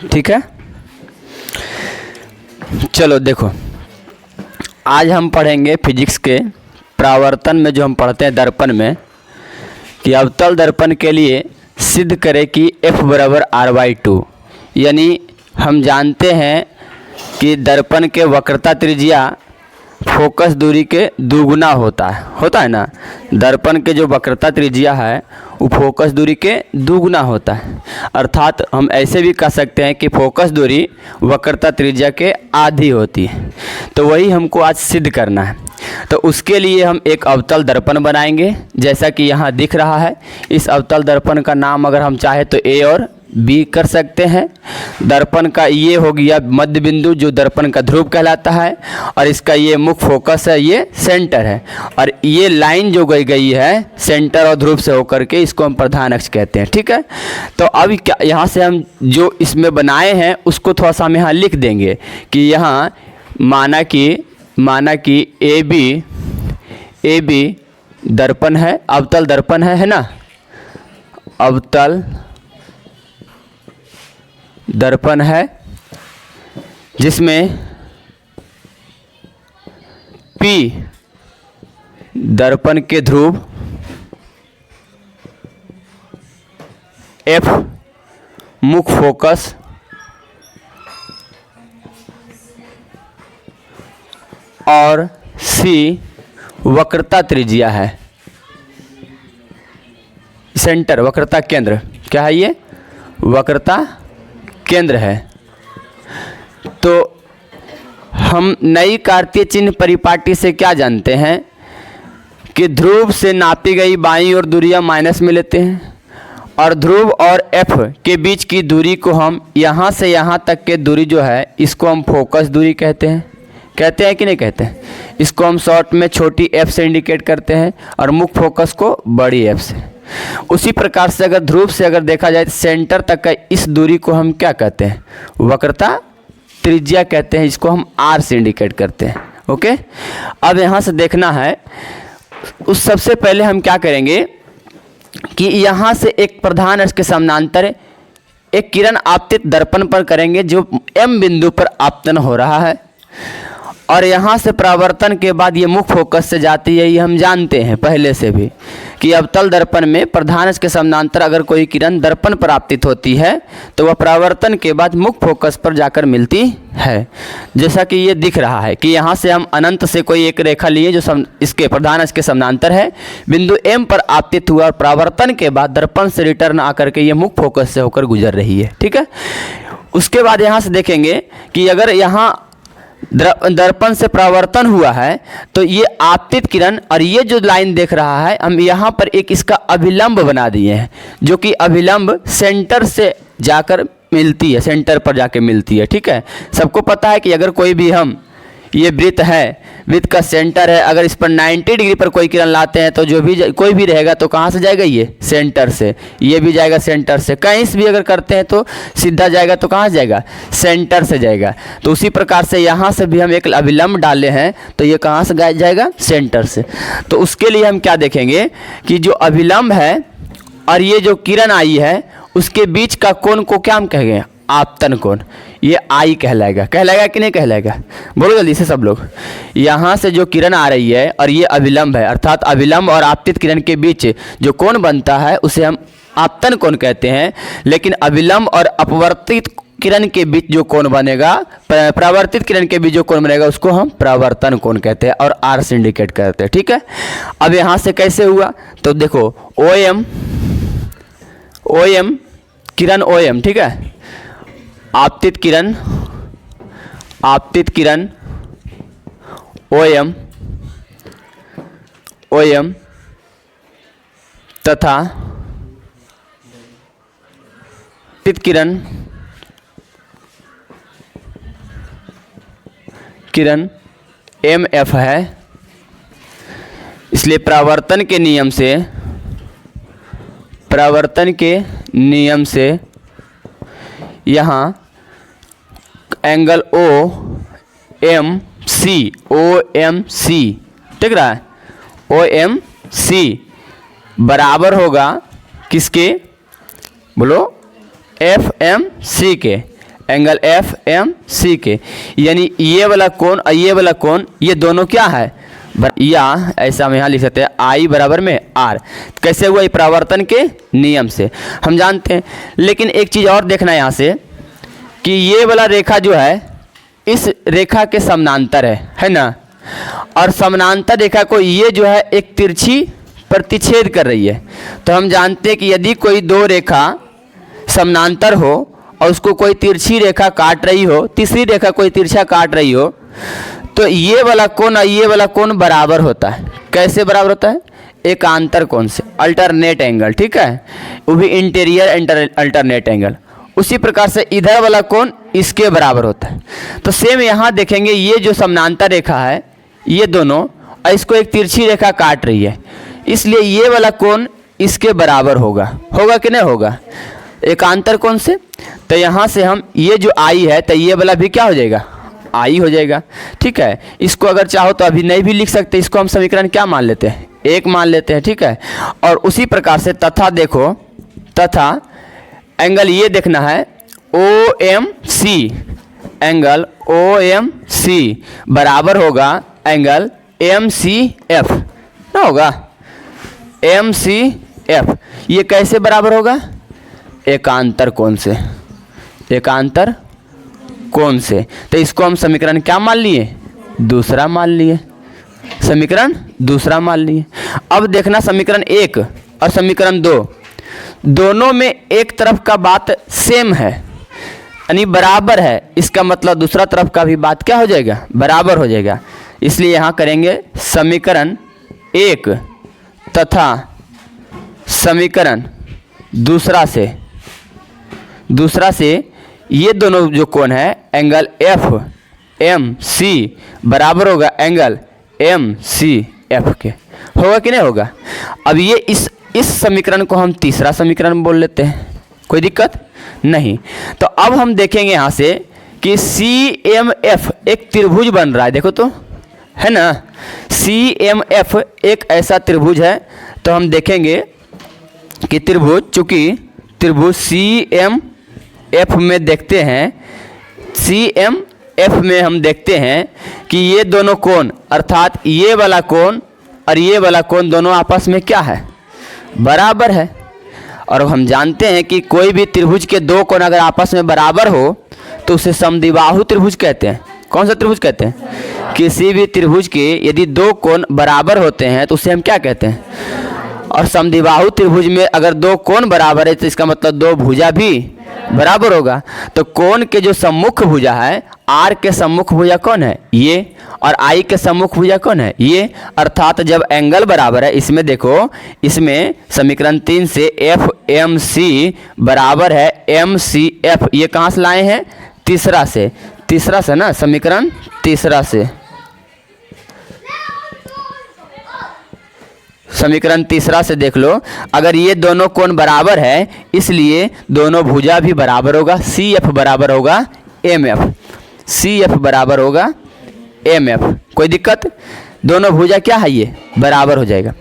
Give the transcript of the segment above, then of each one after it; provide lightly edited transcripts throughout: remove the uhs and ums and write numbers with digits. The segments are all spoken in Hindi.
ठीक है। चलो देखो, आज हम पढ़ेंगे फिजिक्स के परावर्तन में, जो हम पढ़ते हैं दर्पण में, कि अवतल दर्पण के लिए सिद्ध करें कि F बराबर R/2। यानी हम जानते हैं कि दर्पण के वक्रता त्रिज्या फोकस दूरी के दुगुना होता है ना। दर्पण के जो वक्रता त्रिज्या है वो फोकस दूरी के दुगुना होता है। अर्थात हम ऐसे भी कह सकते हैं कि फोकस दूरी वक्रता त्रिज्या के आधी होती है। तो वही हमको आज सिद्ध करना है। तो उसके लिए हम एक अवतल दर्पण बनाएंगे, जैसा कि यहाँ दिख रहा है। इस अवतल दर्पण का नाम अगर हम चाहे तो A और B कर सकते हैं। दर्पण का ये हो गया मध्य बिंदु, जो दर्पण का ध्रुव कहलाता है, और इसका ये मुख्य फोकस है, ये सेंटर है, और ये लाइन जो गई है सेंटर और ध्रुव से होकर के, इसको हम प्रधान अक्ष कहते हैं। ठीक है। तो अब क्या यहाँ से हम जो इसमें बनाए हैं उसको थोड़ा सा हम यहाँ लिख देंगे कि यहाँ माना कि ए बी दर्पण है, अवतल दर्पण है ना। अवतल दर्पण है जिसमें P दर्पण के ध्रुव, F मुख्य फोकस और C वक्रता त्रिज्या है, सेंटर, वक्रता केंद्र। क्या है ये? वक्रता केंद्र है। तो हम नई कार्तीय चिन्ह परिपाटी से क्या जानते हैं कि ध्रुव से नापी गई बाईं ओर दूरियां माइनस में लेते हैं, और ध्रुव और F के बीच की दूरी को हम यहाँ से यहाँ तक के दूरी जो है इसको हम फोकस दूरी कहते हैं कि नहीं कहते हैं? इसको हम शॉर्ट में छोटी f से इंडिकेट करते हैं और मुख्य फोकस को बड़ी F से। उसी प्रकार से अगर ध्रुव से अगर देखा जाए तो सेंटर तक का इस दूरी को हम क्या कहते हैं? वक्रता त्रिज्या कहते हैं। इसको हम R से इंडिकेट करते हैं। ओके। अब यहाँ से देखना है, उस सबसे पहले हम क्या करेंगे कि यहाँ से एक प्रधान अक्ष के समानांतर एक किरण आपतित दर्पण पर करेंगे, जो M बिंदु पर आपतन हो रहा है, और यहाँ से परावर्तन के बाद ये मुख्य फोकस से जाती है। ये हम जानते हैं पहले से भी कि अवतल दर्पण में प्रधान अक्ष के समानांतर अगर कोई किरण दर्पण पर आपतित होती है तो वह परावर्तन के बाद मुख्य फोकस पर जाकर मिलती है। जैसा कि ये दिख रहा है कि यहाँ से हम अनंत से कोई एक रेखा लिए जो इसके प्रधान अक्ष के समानांतर है, बिंदु M पर आपतित हुआ और परावर्तन के बाद दर्पण से रिटर्न आकर के ये मुख्य फोकस से होकर गुजर रही है। ठीक है। उसके बाद यहाँ से देखेंगे कि अगर यहाँ दर्पण से परावर्तन हुआ है तो ये आपतित किरण और ये जो लाइन देख रहा है, हम यहाँ पर एक इसका अभिलंब बना दिए हैं, जो कि अभिलंब सेंटर से जाकर मिलती है, सेंटर पर जाकर मिलती है। ठीक है। सबको पता है कि अगर कोई भी हम ये वृत्त है, वृत्त का सेंटर है, अगर इस पर 90 डिग्री पर कोई किरण लाते हैं तो जो भी कोई भी रहेगा तो कहाँ से जाएगा? ये सेंटर से। ये भी जाएगा सेंटर से। कहीं से भी अगर करते हैं तो सीधा जाएगा तो कहाँ से जाएगा? सेंटर से जाएगा। तो उसी प्रकार से यहाँ से भी हम एक अभिलंब डाले हैं तो ये कहाँ से जाएगा? सेंटर से। तो उसके लिए हम क्या देखेंगे कि जो अभिलंब है और ये जो किरण आई है उसके बीच का कोण को क्या हम कहेंगे? आपतन कोण। ये I कहलाएगा कि नहीं कहलाएगा? बोलो जल्दी से सब लोग। यहाँ से जो किरण आ रही है और ये अभिलंब है, अर्थात अभिलंब और आपतित किरण के बीच जो कोण बनता है उसे हम आपतन कोण कहते हैं। लेकिन अभिलंब और अपवर्तित किरण के बीच जो कोण बनेगा, परावर्तित किरण के बीच जो कोण बनेगा, उसको हम परावर्तन कोण कहते हैं और R से इंडिकेट करते हैं। ठीक है। अब यहाँ से कैसे हुआ तो देखो, OM किरण OM, ठीक है, आपतित किरण OM तथा आपतित किरण MF है। इसलिए परावर्तन के नियम से यहाँ एंगल OMC ठीक रहा है, OMC बराबर होगा किसके? बोलो, FMC के। एंगल एफ एम सी के, यानी ये वाला कोण और ये वाला कोण ये दोनों क्या है, या ऐसा हम यहाँ लिख सकते हैं आई बराबर में आर। कैसे हुआ, ये परावर्तन के नियम से हम जानते हैं। लेकिन एक चीज़ और देखना यहाँ से कि ये वाला रेखा जो है इस रेखा के समानांतर है ना, और समानांतर रेखा को ये जो है एक तिरछी प्रतिच्छेद कर रही है। तो हम जानते हैं कि यदि कोई दो रेखा समानांतर हो और उसको कोई तिरछी रेखा काट रही हो, तीसरी रेखा कोई तिरछा काट रही हो, तो ये वाला कोण और ये वाला कोण बराबर होता है। कैसे बराबर होता है, एकांतर कोण से, अल्टरनेट एंगल, ठीक है, वो भी इंटीरियर अल्टरनेट एंगल। उसी प्रकार से इधर वाला कोण इसके बराबर होता है। तो सेम यहाँ देखेंगे, ये जो समानांतर रेखा है ये दोनों, और इसको एक तिरछी रेखा काट रही है, इसलिए ये वाला कोण इसके बराबर होगा। होगा कि नहीं होगा, एकांतर कोण से। तो यहाँ से हम ये जो आई है तो ये वाला भी क्या हो जाएगा, आई हो जाएगा, ठीक है। इसको अगर चाहो तो अभी नहीं भी लिख सकते, इसको हम समीकरण क्या मान लेते हैं, एक मान लेते हैं, ठीक है। और उसी प्रकार से तथा देखो, तथा एंगल ये देखना है O M C, angle O M C बराबर होगा एंगल एम सी एफ ना, होगा एम सी एफ। ये कैसे बराबर होगा, एकांतर कोण से, एकांतर कोण से। तो इसको हम समीकरण क्या मान लिए, दूसरा मान लिए, समीकरण दूसरा मान लिए। अब देखना समीकरण एक और समीकरण दो, दोनों में एक तरफ का बात सेम है यानी बराबर है, इसका मतलब दूसरा तरफ का भी बात क्या हो जाएगा, बराबर हो जाएगा। इसलिए यहाँ करेंगे समीकरण एक तथा समीकरण दूसरा से ये दोनों जो कोण है एंगल एफ एम सी बराबर होगा एंगल एम सी एफ के। होगा कि नहीं होगा। अब ये इस समीकरण को हम तीसरा समीकरण बोल लेते हैं, कोई दिक्कत नहीं। तो अब हम देखेंगे यहाँ से कि सी एम एफ एक त्रिभुज बन रहा है, देखो तो है ना, सी एम एफ एक ऐसा त्रिभुज है। तो हम देखेंगे कि त्रिभुज, चूंकि त्रिभुज सी एम एफ में देखते हैं, सी एम एफ में हम देखते हैं कि ये दोनों कोण अर्थात ये वाला कोण और ये वाला कोण दोनों आपस में क्या है, बराबर है। और हम जानते हैं कि कोई भी त्रिभुज के दो कोण अगर आपस में बराबर हो तो उसे समद्विबाहु त्रिभुज कहते हैं। कौन सा त्रिभुज कहते हैं, किसी भी त्रिभुज के यदि दो कोण बराबर होते हैं तो उसे हम क्या कहते हैं। और समद्विबाहु त्रिभुज में अगर दो कोण बराबर है तो इसका मतलब दो भुजा भी बराबर होगा। तो कोण के जो सम्मुख भुजा है, आर के सम्मुख भुजा कौन है, ये, और आई के सम्मुख भुजा कौन है, ये। अर्थात जब एंगल बराबर है, इसमें देखो, इसमें समीकरण 3 से एफ एम सी बराबर है एम सी एफ, ये कहाँ से लाए हैं, तीसरा से ना, समीकरण तीसरा से, समीकरण तीसरा से देख लो। अगर ये दोनों कोण बराबर है इसलिए दोनों भुजा भी बराबर होगा, सी एफ बराबर होगा एम एफ, सी एफ बराबर होगा एम एफ। कोई दिक्कत, दोनों भुजा क्या है, ये बराबर हो जाएगा।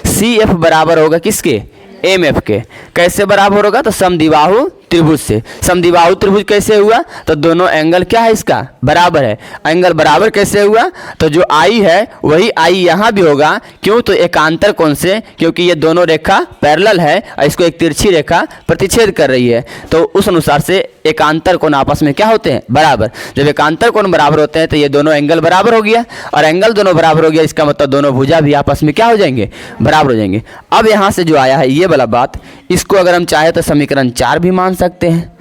सी एफ बराबर होगा किसके, एम एफ के। कैसे बराबर होगा, तो समद्विबाहु त्रिभुज से। समद्विबाहु त्रिभुज कैसे हुआ, तो दोनों एंगल क्या है, इसका बराबर है। एंगल बराबर कैसे हुआ, तो जो आई है वही आई यहाँ भी होगा। क्यों, तो एकांतर कोण से, क्योंकि ये दोनों रेखा पैरेलल है और इसको एक तिरछी रेखा प्रतिच्छेद कर रही है। तो उस अनुसार से एकांतर कोण आपस में क्या होते हैं, बराबर। जब एकांतर कोण बराबर होते हैं तो ये दोनों एंगल बराबर हो गया, और एंगल दोनों बराबर हो गया, इसका मतलब दोनों भुजा भी आपस में क्या हो जाएंगे, बराबर हो जाएंगे। अब यहाँ से जो आया है ये वाला बात, इसको अगर हम चाहे तो समीकरण 4 भी मान सकते हैं,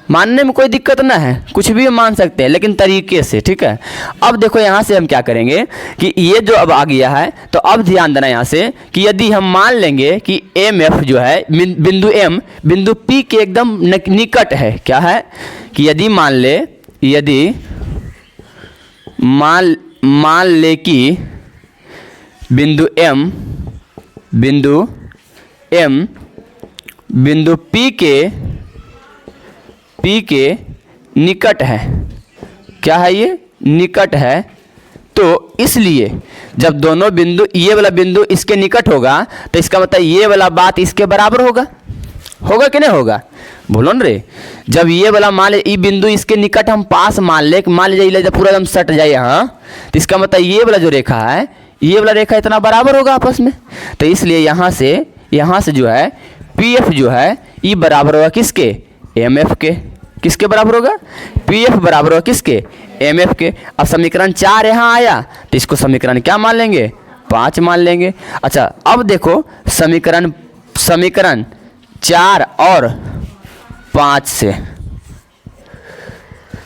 मानने में कोई दिक्कत ना है, कुछ भी मान सकते हैं लेकिन तरीके से, ठीक है। अब देखो यहाँ से हम क्या करेंगे कि ये जो अब आ गया है, तो अब ध्यान देना यहाँ से कि यदि हम मान लेंगे कि एम एफ जो है बिंदु एम बिंदु पी के एकदम निकट है, क्या है कि यदि मान ले कि बिंदु एम बिंदु पी के निकट है, क्या है, ये निकट है। तो इसलिए जब दोनों बिंदु, ये वाला बिंदु इसके निकट होगा तो इसका मतलब ये वाला बात इसके बराबर होगा। होगा कि नहीं होगा? बोलो न रे। जब ये वाला मान ले ई बिंदु इसके निकट हम पास मान ले, मान लीजिए पूरा एकदम सट जाए यहाँ, तो इसका मतलब ये वाला जो रेखा है, ये वाला रेखा इतना बराबर होगा आपस में। तो इसलिए यहाँ से जो है पी एफ जो है ये बराबर होगा किसके? एम एफ के। किसके बराबर होगा? पी एफ बराबर होगा किसके? एम एफ के। अब समीकरण 4 यहाँ आया तो इसको समीकरण क्या मान लेंगे? 5 मान लेंगे। अच्छा अब देखो समीकरण 4 और 5 से,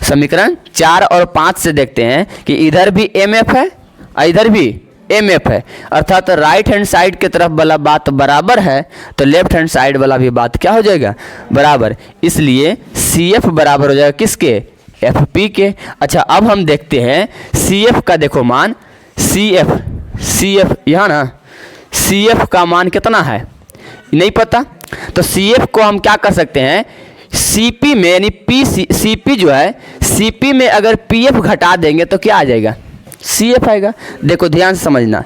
समीकरण 4 और 5 से देखते हैं कि इधर भी एम एफ है और इधर भी एम एफ है, अर्थात राइट हैंड साइड की तरफ वाला बात बराबर है तो लेफ्ट हैंड साइड वाला भी बात क्या हो जाएगा? बराबर। इसलिए सी एफ बराबर हो जाएगा किसके? एफ पी के। अच्छा अब हम देखते हैं सी एफ का, देखो मान सी एफ यहाँ ना, सी एफ का मान कितना है नहीं पता, तो सी एफ को हम क्या कर सकते हैं? सी पी में यानी सी पी जो है, सी पी में अगर पी एफ घटा देंगे तो क्या आ जाएगा? सी एफ आएगा। देखो ध्यान से समझना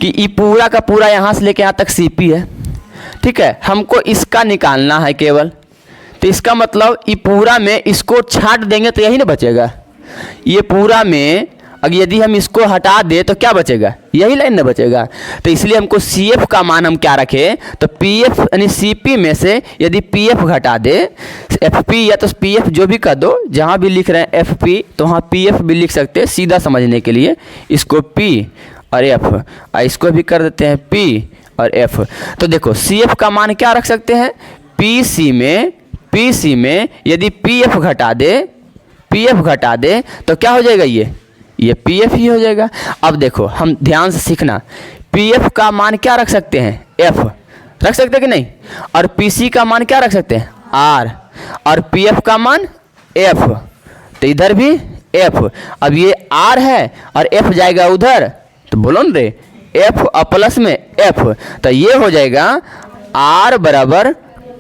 कि ये पूरा का पूरा यहाँ से लेके यहाँ तक सी पी है, ठीक है, हमको इसका निकालना है केवल। तो इसका मतलब ये पूरा में इसको छांट देंगे तो यही ना बचेगा। ये पूरा में अगर यदि हम इसको हटा दें तो क्या बचेगा? यही लाइन ना बचेगा। तो इसलिए हमको सी एफ का मान हम क्या रखें? तो पी एफ यानी सी पी में से यदि पी एफ घटा दे, एफ पी या तो पी एफ जो भी कर दो, जहाँ भी लिख रहे हैं एफ पी तो वहाँ पी एफ भी लिख सकते हैं सीधा समझने के लिए। इसको पी और एफ, और इसको भी कर देते हैं पी और एफ। तो देखो सी एफ का मान क्या रख सकते हैं? पी सी में यदि पी एफ घटा दे तो क्या हो जाएगा? ये पी एफ ही हो जाएगा। अब देखो हम ध्यान से सीखना, पी एफ का मान क्या रख सकते हैं? एफ रख सकते हैं कि नहीं? और पी सी का मान क्या रख सकते हैं? आर। और पी एफ का मान एफ, तो इधर भी एफ। अब ये आर है और एफ जाएगा उधर, तो बोलो न रे, एफ और प्लस में एफ, तो ये हो जाएगा आर बराबर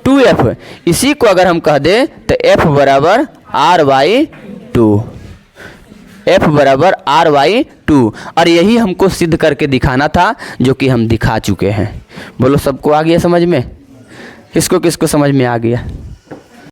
2f। इसी को अगर हम कह दें तो f बराबर r/2, f बराबर r/2। और यही हमको सिद्ध करके दिखाना था, जो कि हम दिखा चुके हैं। बोलो सबको आ गया समझ में? किसको किसको समझ में आ गया?